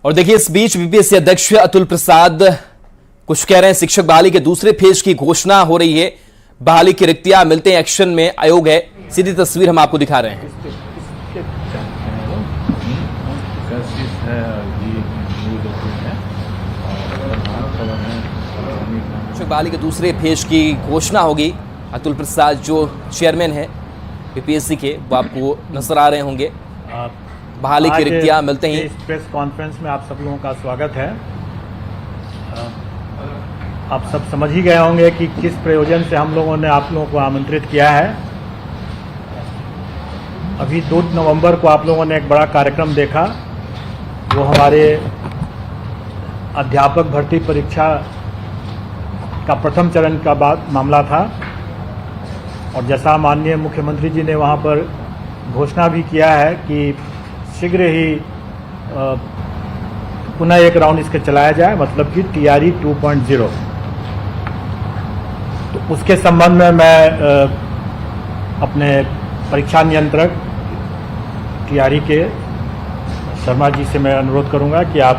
और देखिए, इस बीच बीपीएससी अध्यक्ष अतुल प्रसाद कुछ कह रहे हैं। शिक्षक बहाली के दूसरे फेज की घोषणा हो रही है। बहाली की रिक्तियां मिलते हैं एक्शन में आयोग है। सीधी तस्वीर हम आपको दिखा रहे हैं। शिक्षक बहाली के दूसरे फेज की घोषणा होगी। अतुल प्रसाद जो चेयरमैन है बीपीएससी के, वो आपको नजर आ रहे होंगे। बहाली की रिक्तियां मिलते ही इस प्रेस कॉन्फ्रेंस में आप सब लोगों का स्वागत है। आप सब समझ ही गए होंगे कि किस प्रयोजन से हम लोगों ने आप लोगों को आमंत्रित किया है। अभी 2 नवंबर को आप लोगों ने एक बड़ा कार्यक्रम देखा। वो हमारे अध्यापक भर्ती परीक्षा का प्रथम चरण का मामला था और जैसा माननीय मुख्यमंत्री जी ने वहाँ पर घोषणा भी किया है कि शीघ्र ही पुनः एक राउंड इसके चलाया जाए, मतलब कि टीआरई 2.0। तो उसके संबंध में मैं अपने परीक्षा नियंत्रक टीआरई के शर्मा जी से मैं अनुरोध करूंगा कि आप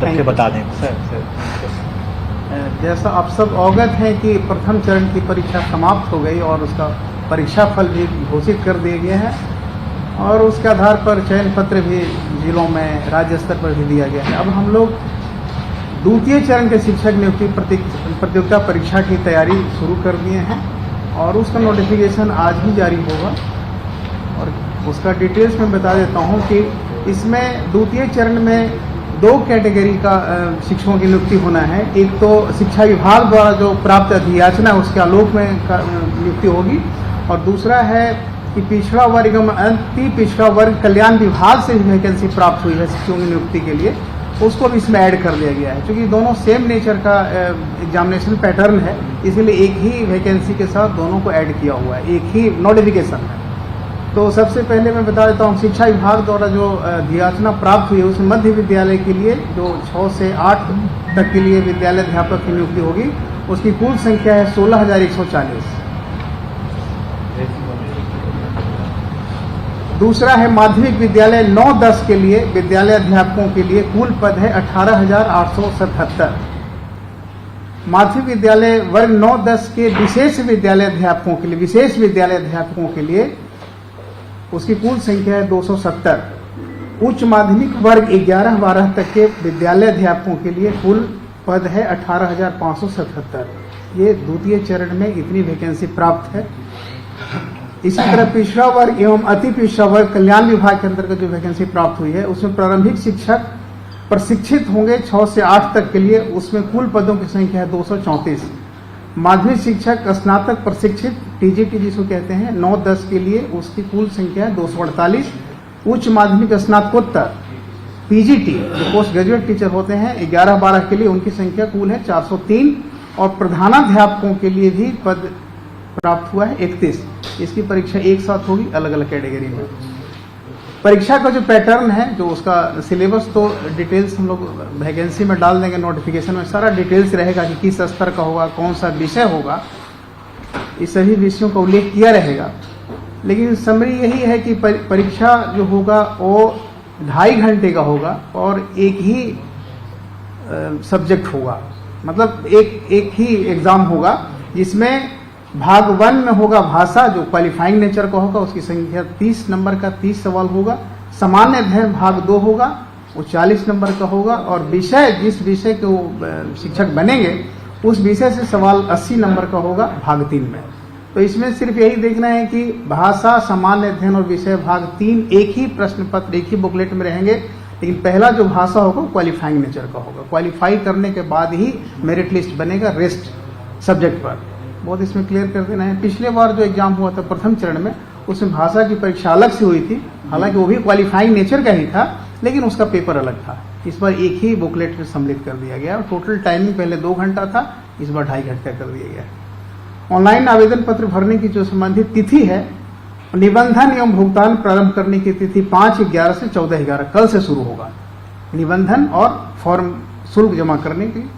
तथ्य बता दें। जैसा आप सब अवगत हैं कि प्रथम चरण की परीक्षा समाप्त हो गई और उसका परीक्षा फल भी घोषित कर दिए गए हैं और उसके आधार पर चयन पत्र भी जिलों में राज्य स्तर पर भी दिया गया है। अब हम लोग द्वितीय चरण के शिक्षक नियुक्ति प्रतियोगिता परीक्षा की तैयारी शुरू कर दिए हैं और उसका नोटिफिकेशन आज ही जारी होगा। और उसका डिटेल्स में बता देता हूं कि इसमें द्वितीय चरण में 2 कैटेगरी का शिक्षकों की नियुक्ति होना है। एक तो शिक्षा विभाग द्वारा जो प्राप्त अधियाचना है उसके आलोक में नियुक्ति होगी और दूसरा है कि पिछड़ा वर्ग एवं अति पिछड़ा वर्ग कल्याण विभाग से वैकेंसी प्राप्त हुई है शिक्षकों की नियुक्ति के लिए, उसको भी इसमें ऐड कर दिया गया है। क्योंकि दोनों सेम नेचर का एग्जामिनेशन पैटर्न है, इसीलिए एक ही वैकेंसी के साथ दोनों को ऐड किया हुआ है, एक ही नोटिफिकेशन है। तो सबसे पहले मैं बता देता हूँ, शिक्षा विभाग द्वारा जो अधियाचना प्राप्त हुई है उसमें मध्य विद्यालय के लिए जो 6 से 8 तक के लिए विद्यालय अध्यापक की नियुक्ति होगी, उसकी कुल संख्या है 16,140। दूसरा है माध्यमिक विद्यालय 9-10 के लिए विद्यालय अध्यापकों के लिए कुल पद है 18,877। माध्यमिक विद्यालय वर्ग 9-10 के विशेष विद्यालय अध्यापकों के लिए उसकी कुल संख्या है 270। उच्च माध्यमिक वर्ग 11-12 तक के विद्यालय अध्यापकों के लिए कुल पद है 18,577। ये द्वितीय चरण में इतनी वैकेंसी प्राप्त है। इसी तरह पिछड़ा वर्ग एवं अति पिछड़ा वर्ग कल्याण विभाग के अंतर्गत जो वैकेंसी प्राप्त हुई है उसमें प्रारंभिक शिक्षक प्रशिक्षित होंगे 6 से 8 तक के लिए, उसमें कुल पदों की संख्या है 234। माध्यमिक शिक्षक स्नातक प्रशिक्षित टीजीटी जिसको कहते हैं 9-10 के लिए उसकी कुल संख्या है 248। उच्च माध्यमिक स्नातकोत्तर पीजीटी जो पोस्ट ग्रेजुएट टीचर होते हैं 11-12 के लिए उनकी संख्या कुल है 403 और प्रधानाध्यापकों के लिए भी पद प्राप्त हुआ है 31। इसकी परीक्षा एक साथ होगी अलग अलग कैटेगरी में। परीक्षा का जो पैटर्न है, जो उसका सिलेबस, तो डिटेल्स हम लोग वैकेंसी में डाल देंगे। नोटिफिकेशन में सारा डिटेल्स रहेगा कि किस स्तर का होगा, कौन सा विषय होगा, इस सभी विषयों का उल्लेख किया रहेगा। लेकिन समरी यही है कि परीक्षा जो होगा वो 2.5 घंटे का होगा और एक ही सब्जेक्ट होगा, मतलब एक ही एग्जाम होगा जिसमें भाग 1 में होगा भाषा जो क्वालिफाइंग नेचर का होगा, उसकी संख्या 30 नंबर का 30 सवाल होगा। सामान्य अध्ययन भाग 2 होगा, वो 40 नंबर का होगा और विषय जिस विषय के वो शिक्षक बनेंगे उस विषय से सवाल 80 नंबर का होगा भाग 3 में। तो इसमें सिर्फ यही देखना है कि भाषा, सामान्य अध्ययन और विषय भाग 3 एक ही प्रश्न पत्र एक ही बुकलेट में रहेंगे, लेकिन पहला जो भाषा होगा क्वालिफाइंग नेचर का होगा। क्वालिफाई करने के बाद ही मेरिट लिस्ट बनेगा रेस्ट सब्जेक्ट पर। बहुत इसमें क्लियर कर देना है। पिछले बार जो एग्जाम हुआ था प्रथम चरण में उसमें भाषा की परीक्षा अलग से हुई थी, हालांकि वो भी क्वालिफाइंग नेचर का ही था लेकिन उसका पेपर अलग था। इस बार एक ही बुकलेट में सम्मिलित कर दिया गया और टोटल टाइमिंग पहले 2 घंटा था, इस बार 2.5 घंटा कर दिया गया। ऑनलाइन आवेदन पत्र भरने की जो संबंधित तिथि है, निबंधन एवं भुगतान प्रारंभ करने की तिथि 5/11 से 14/11 कल से शुरू होगा। निबंधन और फॉर्म शुल्क जमा करने की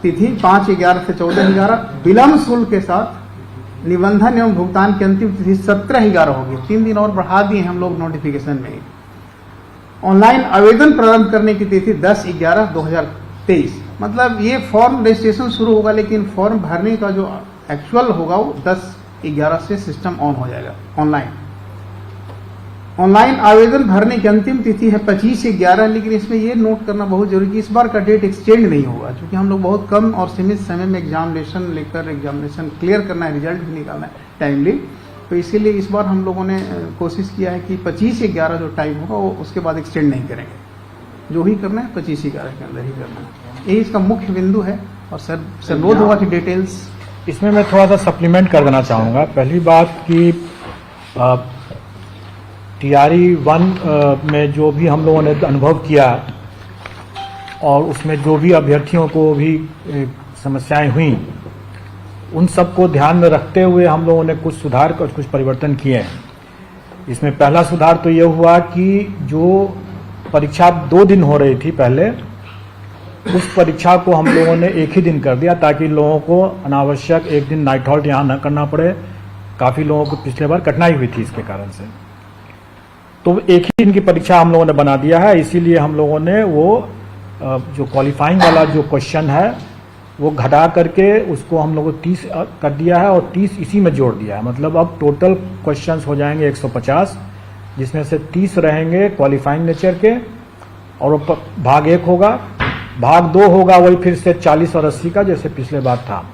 तिथि 5/11 से 14/11, विलम्ब शुल्क के साथ निबंधन एवं भुगतान की अंतिम तिथि 17/11 होगी। 3 दिन और बढ़ा दिए हम लोग नोटिफिकेशन में। ऑनलाइन आवेदन प्रारंभ करने की तिथि 10/11/2023। मतलब ये फॉर्म रजिस्ट्रेशन शुरू होगा, लेकिन फॉर्म भरने का जो एक्चुअल होगा वो 10/11 से सिस्टम ऑन हो जाएगा। ऑनलाइन आवेदन भरने की अंतिम तिथि है 25/11, लेकिन इसमें ये नोट करना बहुत जरूरी कि इस बार का डेट एक्सटेंड नहीं होगा, क्योंकि हम लोग बहुत कम और सीमित समय में एग्जामिनेशन लेकर एग्जामिनेशन क्लियर करना है, रिजल्ट भी निकालना है टाइमली। तो इसीलिए इस बार हम लोगों ने कोशिश किया है कि 25/11 जो टाइम होगा वो उसके बाद एक्सटेंड नहीं करेंगे। जो ही करना है 25/11 के अंदर ही करना है, यही इसका मुख्य बिंदु है। और सर अनुरोध होगा कि डिटेल्स इसमें मैं थोड़ा सा सप्लीमेंट कर देना चाहूँगा। पहली बात कि TRE 1 में जो भी हम लोगों ने अनुभव किया और उसमें जो भी अभ्यर्थियों को भी समस्याएं हुई, उन सबको ध्यान में रखते हुए हम लोगों ने कुछ सुधार और कुछ परिवर्तन किए हैं। इसमें पहला सुधार तो ये हुआ कि जो परीक्षा 2 दिन हो रही थी पहले, उस परीक्षा को हम लोगों ने एक ही दिन कर दिया, ताकि लोगों को अनावश्यक एक दिन नाइट हॉल्ट यहाँ न करना पड़े। काफ़ी लोगों को पिछले बार कठिनाई हुई थी इसके कारण से, तो एक ही दिन की परीक्षा हम लोगों ने बना दिया है। इसीलिए हम लोगों ने वो जो क्वालिफाइंग वाला जो क्वेश्चन है वो घटा करके उसको हम लोगों को 30 कर दिया है और 30 इसी में जोड़ दिया है। मतलब अब टोटल क्वेश्चंस हो जाएंगे 150, जिसमें से 30 रहेंगे क्वालिफाइंग नेचर के, और भाग 1 होगा, भाग 2 होगा वही फिर से 40 और 80 का, जैसे पिछले बार था।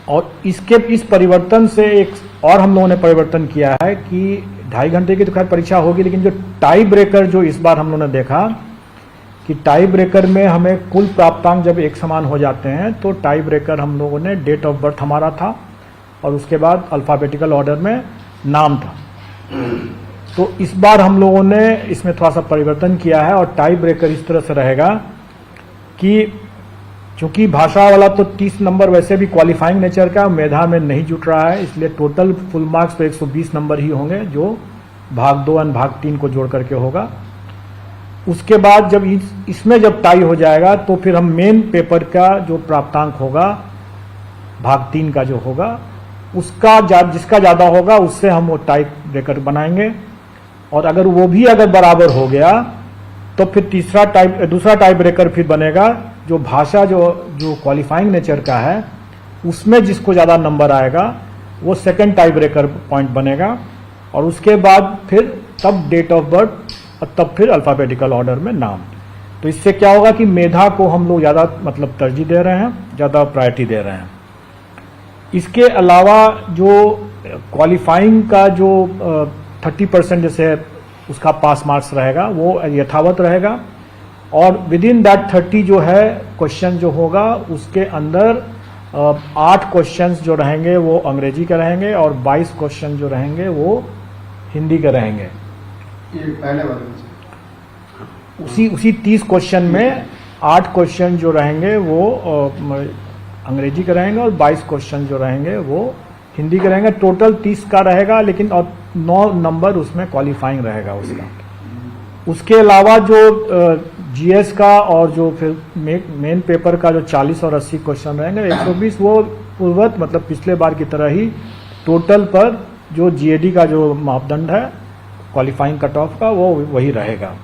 और इस परिवर्तन से एक और हम लोगों ने परिवर्तन किया है कि 2.5 घंटे की तो खैर परीक्षा होगी, लेकिन जो टाई ब्रेकर जो इस बार हम लोगों ने देखा कि टाई ब्रेकर में हमें कुल प्राप्तांक जब एक समान हो जाते हैं, तो टाई ब्रेकर हम लोगों ने डेट ऑफ बर्थ हमारा था और उसके बाद अल्फाबेटिकल ऑर्डर में नाम था। तो इस बार हम लोगों ने इसमें थोड़ा सा परिवर्तन किया है और टाई ब्रेकर इस तरह से रहेगा कि चूंकि भाषा वाला तो 30 नंबर वैसे भी क्वालिफाइंग नेचर का मेधा में नहीं जुट रहा है, इसलिए टोटल फुल मार्क्स तो 120 नंबर ही होंगे, जो भाग 2 और भाग 3 को जोड़ करके होगा। उसके बाद जब इसमें जब टाई हो जाएगा तो फिर हम मेन पेपर का जो प्राप्तांक होगा भाग 3 का जो होगा उसका जिसका ज़्यादा होगा उससे हम वो टाई ब्रेकर बनाएंगे, और अगर वो भी अगर बराबर हो गया तो फिर दूसरा टाई ब्रेकर फिर बनेगा जो भाषा जो क्वालिफाइंग नेचर का है उसमें जिसको ज़्यादा नंबर आएगा वो सेकंड टाई ब्रेकर पॉइंट बनेगा, और उसके बाद फिर तब डेट ऑफ बर्थ और तब फिर अल्फाबेटिकल ऑर्डर में नाम। तो इससे क्या होगा कि मेधा को हम लोग ज़्यादा मतलब तरजीह दे रहे हैं, ज़्यादा प्रायोरिटी दे रहे हैं। इसके अलावा जो क्वालिफाइंग का जो 30% जैसे उसका पास मार्क्स रहेगा वो यथावत रहेगा, और विद इन दैट 30 जो है क्वेश्चन जो होगा उसके अंदर 8 क्वेश्चंस जो रहेंगे वो अंग्रेजी के रहेंगे और 22 क्वेश्चन जो रहेंगे वो हिंदी के रहेंगे। पहले वाले उसी 30 क्वेश्चन में 8 क्वेश्चन जो रहेंगे वो अंग्रेजी के रहेंगे और 22 क्वेश्चन जो रहेंगे वो हिंदी के रहेंगे। टोटल 30 का रहेगा, लेकिन और 9 नंबर उसमें क्वालिफाइंग रहेगा उसका। उसके अलावा जो जीएस का और जो फिर मेन पेपर का जो 40 और 80 क्वेश्चन रहेंगे 120 वो पूर्वत मतलब पिछले बार की तरह ही टोटल पर जो जीएडी का जो मापदंड है क्वालिफाइंग कट ऑफ का वो वही रहेगा।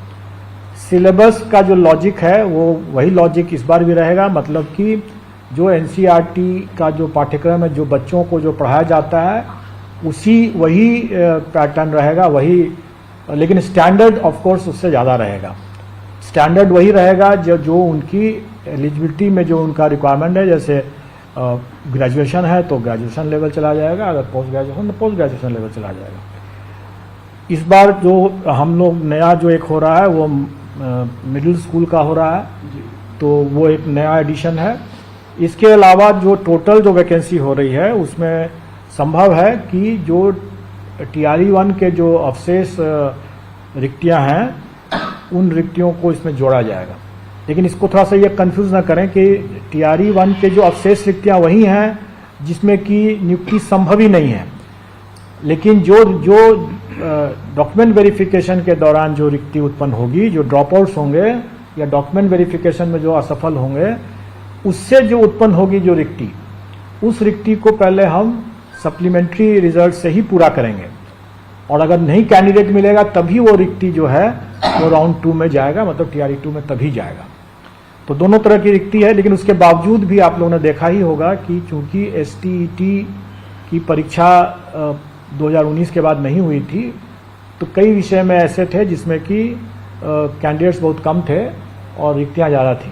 सिलेबस का जो लॉजिक है वो वही लॉजिक इस बार भी रहेगा, मतलब कि जो एनसीईआरटी का जो पाठ्यक्रम है जो बच्चों को जो पढ़ाया जाता है वही पैटर्न रहेगा, वही, लेकिन स्टैंडर्ड ऑफ कोर्स उससे ज़्यादा रहेगा। स्टैंडर्ड वही रहेगा जो उनकी एलिजिबिलिटी में जो उनका रिक्वायरमेंट है, जैसे ग्रेजुएशन है तो ग्रेजुएशन लेवल चला जाएगा, अगर पोस्ट ग्रेजुएशन तो पोस्ट ग्रेजुएशन लेवल चला जाएगा। इस बार जो हम लोग नया जो एक हो रहा है वो मिडिल स्कूल का हो रहा है, तो वो एक नया एडिशन है। इसके अलावा जो टोटल जो वैकेंसी हो रही है उसमें संभव है कि जो TRE 1 के जो अवशेष रिक्तियां हैं उन रिक्तियों को इसमें जोड़ा जाएगा, लेकिन इसको थोड़ा सा ये कंफ्यूज ना करें कि TRE 1 के जो अवशेष रिक्तियां वही हैं जिसमें कि नियुक्ति संभव ही नहीं है, लेकिन जो डॉक्यूमेंट वेरिफिकेशन के दौरान जो रिक्ति उत्पन्न होगी, जो ड्रॉप आउट्स होंगे या डॉक्यूमेंट वेरिफिकेशन में जो असफल होंगे उससे जो उत्पन्न होगी जो रिक्ति, उस रिक्ति को पहले हम सप्लीमेंट्री रिजल्ट से ही पूरा करेंगे। और अगर नहीं कैंडिडेट मिलेगा तभी वो रिक्ति जो है वो राउंड 2 में जाएगा, मतलब TRE 2 में तभी जाएगा। तो दोनों तरह की रिक्ति है, लेकिन उसके बावजूद भी आप लोगों ने देखा ही होगा कि चूंकि STET की परीक्षा 2019 के बाद नहीं हुई थी, तो कई विषय में ऐसे थे जिसमें कि कैंडिडेट्स बहुत कम थे और रिक्तियां ज़्यादा थी।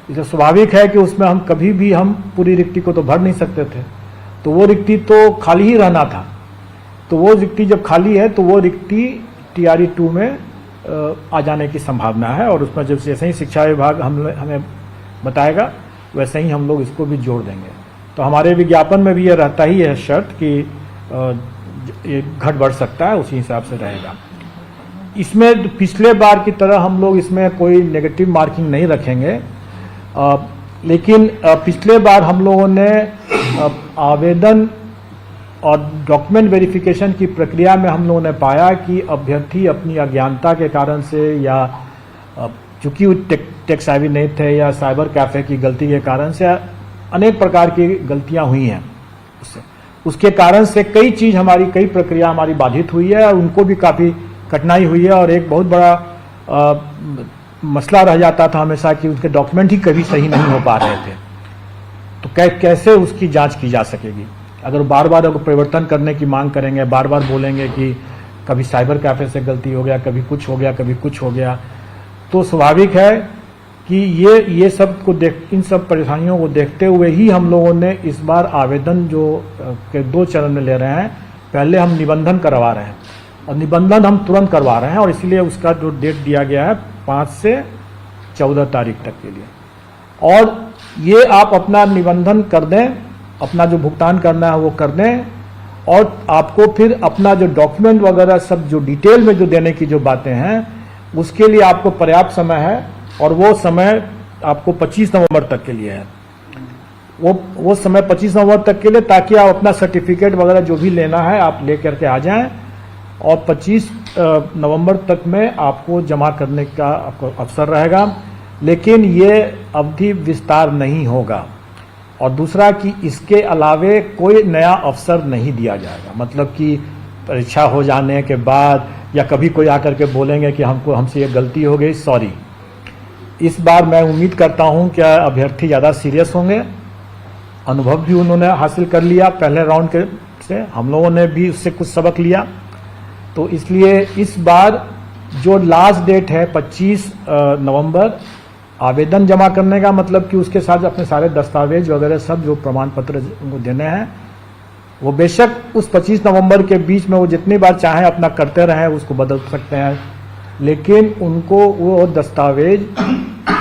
इसलिए स्वाभाविक है कि उसमें हम कभी भी हम पूरी रिक्ति को तो भर नहीं सकते थे, तो वो रिक्ति तो खाली ही रहना था। तो वो रिक्ति जब खाली है तो वो रिक्ति TRE 2 में आ जाने की संभावना है, और उसमें जब जैसे ही शिक्षा विभाग हमें बताएगा वैसे ही हम लोग इसको भी जोड़ देंगे। तो हमारे विज्ञापन में भी ये रहता ही है शर्त कि ये घट बढ़ सकता है, उसी हिसाब से रहेगा। इसमें पिछले बार की तरह हम लोग इसमें कोई नेगेटिव मार्किंग नहीं रखेंगे, लेकिन पिछले बार हम लोगों ने आवेदन और डॉक्यूमेंट वेरिफिकेशन की प्रक्रिया में हम लोगों ने पाया कि अभ्यर्थी अपनी अज्ञानता के कारण से, या चूंकि वो टेक सेवी नहीं थे, या साइबर कैफे की गलती के कारण से अनेक प्रकार की गलतियां हुई हैं। उसके कारण से कई प्रक्रिया हमारी बाधित हुई है, और उनको भी काफ़ी कठिनाई हुई है। और एक बहुत बड़ा मसला रह जाता था हमेशा कि उनके डॉक्यूमेंट ही कभी सही नहीं हो पा रहे थे। तो कैसे उसकी जांच की जा सकेगी? अगर बार बार अगर परिवर्तन करने की मांग करेंगे, बार बार बोलेंगे कि कभी साइबर कैफे से गलती हो गया, कभी कुछ हो गया, कभी कुछ हो गया, तो स्वाभाविक है कि ये सब को इन सब परेशानियों को देखते हुए ही हम लोगों ने इस बार आवेदन जो के 2 चरण में ले रहे हैं। पहले हम निबंधन करवा रहे हैं, और निबंधन हम तुरंत करवा रहे हैं, और इसलिए उसका जो डेट दिया गया है 5 से 14 तारीख तक के लिए। और ये आप अपना निबंधन कर दें, अपना जो भुगतान करना है वो कर दें, और आपको फिर अपना जो डॉक्यूमेंट वगैरह सब जो डिटेल में जो देने की जो बातें हैं उसके लिए आपको पर्याप्त समय है, और वो समय आपको 25 नवंबर तक के लिए है। वो समय 25 नवंबर तक के लिए, ताकि आप अपना सर्टिफिकेट वगैरह जो भी लेना है आप ले करके आ जाएं, और 25 नवंबर तक में आपको जमा करने का आपको अवसर रहेगा। लेकिन ये अवधि विस्तार नहीं होगा, और दूसरा कि इसके अलावे कोई नया अवसर नहीं दिया जाएगा। मतलब कि परीक्षा हो जाने के बाद या कभी कोई आकर के बोलेंगे कि हमसे ये गलती हो गई, सॉरी। इस बार मैं उम्मीद करता हूं कि अभ्यर्थी ज़्यादा सीरियस होंगे, अनुभव भी उन्होंने हासिल कर लिया पहले राउंड के से, हम लोगों ने भी उससे कुछ सबक लिया। तो इसलिए इस बार जो लास्ट डेट है 25 नवंबर आवेदन जमा करने का, मतलब कि उसके साथ अपने सारे दस्तावेज वगैरह सब जो प्रमाण पत्र उनको देने हैं, वो बेशक उस 25 नवंबर के बीच में वो जितनी बार चाहें अपना करते रहें, उसको बदल सकते हैं, लेकिन उनको वो दस्तावेज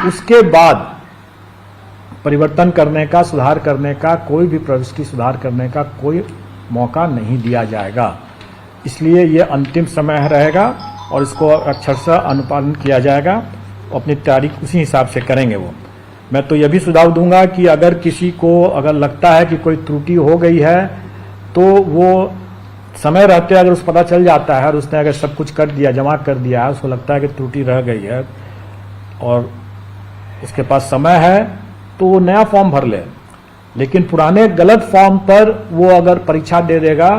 उसके बाद परिवर्तन करने का, सुधार करने का, कोई भी प्रविष्टि सुधार करने का कोई मौका नहीं दिया जाएगा। इसलिए ये अंतिम समय रहेगा, और इसको अक्षरशः अनुपालन किया जाएगा, अपनी तारीख उसी हिसाब से करेंगे। वो मैं तो यह भी सुझाव दूंगा कि अगर किसी को अगर लगता है कि कोई त्रुटि हो गई है, तो वो समय रहते अगर उस पता चल जाता है और उसने अगर सब कुछ कर दिया, जमा कर दिया है, उसको लगता है कि त्रुटि रह गई है और उसके पास समय है, तो वो नया फॉर्म भर ले। लेकिन पुराने गलत फॉर्म पर वो अगर परीक्षा दे देगा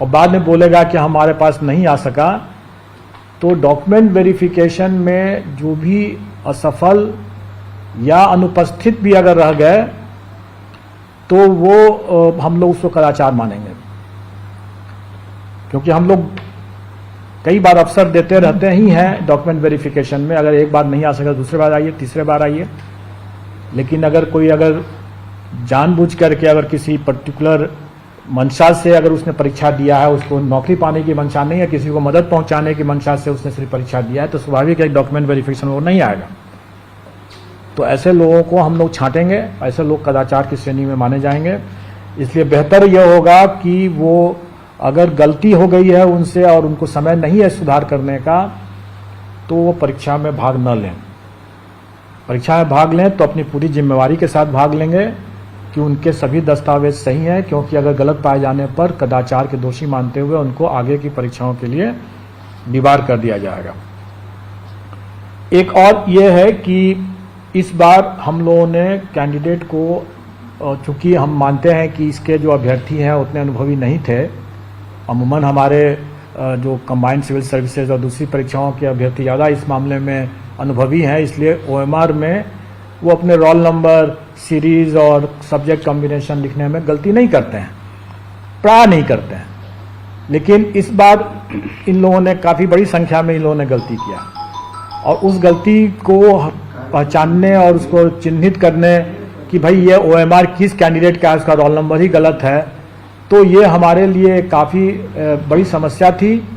और बाद में बोलेगा कि हमारे पास नहीं आ सका, तो डॉक्यूमेंट वेरिफिकेशन में जो भी असफल या अनुपस्थित भी अगर रह गए, तो वो हम लोग उसको कदाचार मानेंगे। क्योंकि हम लोग कई बार अवसर देते रहते ही हैं डॉक्यूमेंट वेरिफिकेशन में, अगर एक बार नहीं आ सका दूसरे बार आइए, तीसरे बार आइए। लेकिन अगर कोई अगर जानबूझ करके अगर किसी पर्टिकुलर मंशा से अगर उसने परीक्षा दिया है, उसको नौकरी पाने की मंशा नहीं है, किसी को मदद पहुंचाने की मंशा से उसने सिर्फ परीक्षा दिया है, तो स्वाभाविक है डॉक्यूमेंट वेरिफिकेशन वो नहीं आएगा। तो ऐसे लोगों को हम लोग छांटेंगे, ऐसे लोग कदाचार की श्रेणी में माने जाएंगे। इसलिए बेहतर यह होगा कि वो अगर गलती हो गई है उनसे और उनको समय नहीं है सुधार करने का, तो वो परीक्षा में भाग न लें। परीक्षा में भाग लें तो अपनी पूरी जिम्मेवारी के साथ भाग लेंगे कि उनके सभी दस्तावेज सही हैं, क्योंकि अगर गलत पाए जाने पर कदाचार के दोषी मानते हुए उनको आगे की परीक्षाओं के लिए डिबार कर दिया जाएगा। एक और ये है कि इस बार हम लोगों ने कैंडिडेट को, चूंकि हम मानते हैं कि इसके जो अभ्यर्थी हैं उतने अनुभवी नहीं थे, अमूमन हमारे जो कंबाइंड सिविल सर्विसेज और दूसरी परीक्षाओं के अभ्यर्थी ज़्यादा इस मामले में अनुभवी हैं, इसलिए OMR में वो अपने रोल नंबर, सीरीज और सब्जेक्ट कॉम्बिनेशन लिखने में गलती नहीं करते हैं, प्राय नहीं करते हैं। लेकिन इस बार इन लोगों ने काफ़ी बड़ी संख्या में इन लोगों ने गलती किया, और उस गलती को पहचानने और उसको चिन्हित करने कि भाई ये OMR किस कैंडिडेट का है, उसका रोल नंबर ही गलत है, तो ये हमारे लिए काफ़ी बड़ी समस्या थी।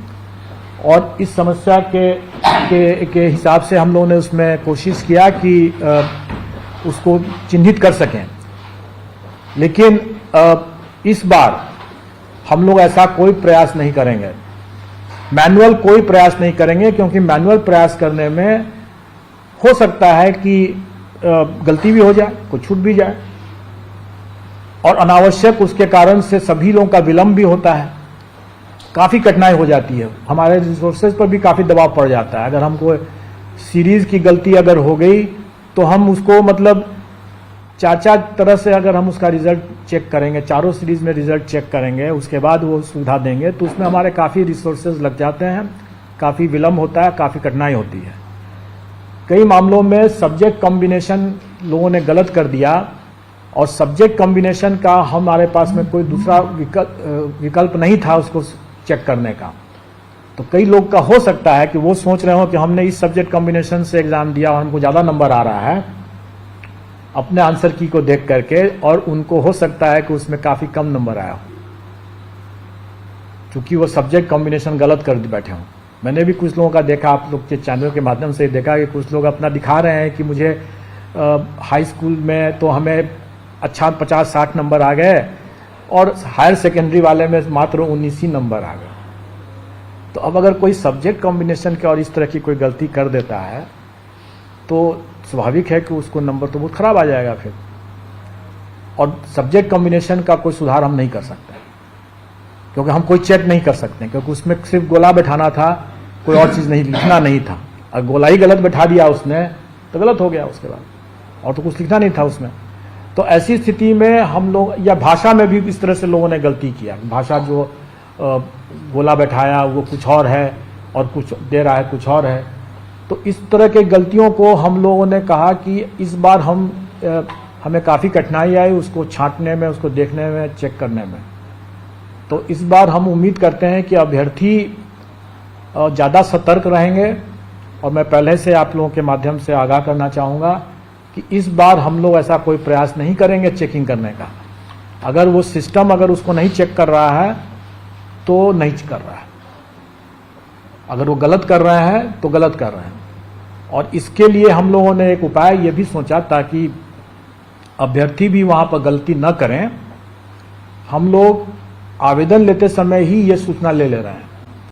और इस समस्या के हिसाब से हम लोगों ने उसमें कोशिश किया कि उसको चिन्हित कर सकें। लेकिन इस बार हम लोग ऐसा कोई प्रयास नहीं करेंगे, मैनुअल कोई प्रयास नहीं करेंगे, क्योंकि मैनुअल प्रयास करने में हो सकता है कि गलती भी हो जाए, कुछ छूट भी जाए, और अनावश्यक उसके कारण से सभी लोगों का विलंब भी होता है, काफ़ी कठिनाई हो जाती है, हमारे रिसोर्सेज पर भी काफ़ी दबाव पड़ जाता है। अगर हमको सीरीज की गलती अगर हो गई तो हम उसको मतलब चार तरह से अगर हम उसका रिजल्ट चेक करेंगे, चारों सीरीज में रिजल्ट चेक करेंगे, उसके बाद वो सुविधा देंगे, तो उसमें हमारे काफ़ी रिसोर्सेज लग जाते हैं, काफ़ी विलंब होता है, काफ़ी कठिनाई होती है। कई मामलों में सब्जेक्ट कॉम्बिनेशन लोगों ने गलत कर दिया, और सब्जेक्ट कॉम्बिनेशन का हमारे पास में कोई दूसरा विकल्प नहीं था उसको चेक करने का। तो कई लोग का हो सकता है कि वो सोच रहे हो कि हमने इस सब्जेक्ट कॉम्बिनेशन से एग्जाम दिया और हमको ज़्यादा नंबर आ रहा है अपने आंसर की को देख करके, और उनको हो सकता है कि उसमें काफ़ी कम नंबर आया हो, क्योंकि वो सब्जेक्ट कॉम्बिनेशन गलत कर बैठे हों। मैंने भी कुछ लोगों का देखा, आप लोग के चैनल के माध्यम से देखा कि कुछ लोग अपना दिखा रहे हैं कि मुझे हाई स्कूल में तो हमें अच्छा 50-60 नंबर आ गए, और हायर सेकेंडरी वाले में मात्र 19 ही नंबर आ गए। तो अब अगर कोई सब्जेक्ट कॉम्बिनेशन के और इस तरह की कोई गलती कर देता है तो स्वाभाविक है कि उसको नंबर तो बहुत खराब आ जाएगा फिर, और सब्जेक्ट कॉम्बिनेशन का कोई सुधार हम नहीं कर सकते, क्योंकि हम कोई चेक नहीं कर सकते, क्योंकि उसमें सिर्फ गोला बैठाना था, कोई और चीज़ नहीं, लिखना नहीं था। और गोला ही गलत बैठा दिया उसने तो गलत हो गया, उसके बाद और तो कुछ लिखना नहीं था उसमें। तो ऐसी स्थिति में हम लोग, या भाषा में भी इस तरह से लोगों ने गलती किया, भाषा जो गोला बैठाया वो कुछ और है और कुछ दे रहा है कुछ और है। तो इस तरह के गलतियों को हम लोगों ने कहा कि इस बार हमें काफ़ी कठिनाई आई उसको छांटने में, उसको देखने में, चेक करने में। तो इस बार हम उम्मीद करते हैं कि अभ्यर्थी ज़्यादा सतर्क रहेंगे, और मैं पहले से आप लोगों के माध्यम से आगाह करना चाहूँगा कि इस बार हम लोग ऐसा कोई प्रयास नहीं करेंगे चेकिंग करने का। अगर वो सिस्टम अगर उसको नहीं चेक कर रहा है तो नहीं कर रहा है, अगर वो गलत कर रहे हैं तो गलत कर रहे हैं। और इसके लिए हम लोगों ने एक उपाय ये भी सोचा, ताकि अभ्यर्थी भी वहाँ पर गलती न करें, हम लोग आवेदन लेते समय ही ये सूचना ले रहे हैं